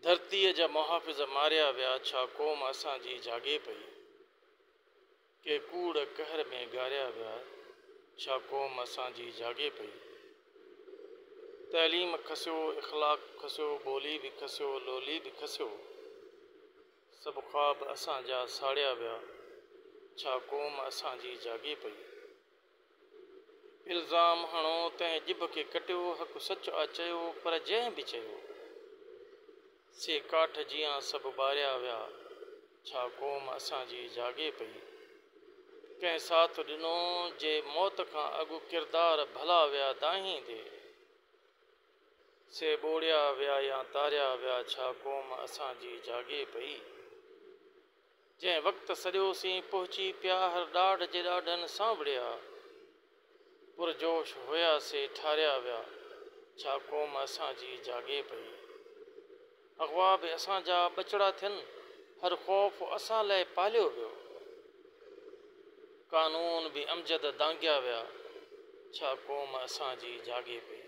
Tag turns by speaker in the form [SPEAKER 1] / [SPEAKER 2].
[SPEAKER 1] धरतीअ जा मुहाफ़िज़ मारिया विया, छा क़ौम असांजी जागे पई। के कूड़ कहर में गारिया विया, छा क़ौम असांजी जागे पई। तइलीम खसियो, इख़लाक़ खसियो, ॿोली बि खसियो, लोली बि खसियो। सभु ख़्वाब असांजा साड़िया विया, छा क़ौम असांजी जागे पई। इल्ज़ाम हणो तंहिं ॼिभ खे कटियो, हक़ सच आ चयो, पर जंहिं बि चयो से काठ जियां सभु ॿारिया विया, छा क़ौम असांजी जागे पई। कंहिं साथ ॾिनो जे मौत खां अॻु किरदार भला विया दाहींदे, से ॿोड़िया विया या तारिया विया, छा क़ौम असांजी जागे पई। जंहिं वक़्तु सॼोसीं पहुची पिया हर ॾाढ जे ॾाढनि सांवड़िया, पुरजोश हुयासीं ठारिया विया, छा क़ौम असांजी जागे पई। अग़वा बि असांजा ॿचड़ा थियनि, हर ख़ौफ़ असां लाइ पालियो वियो। कानून बि अमजद दांगिया विया, छा क़ौम असांजी जागे पई।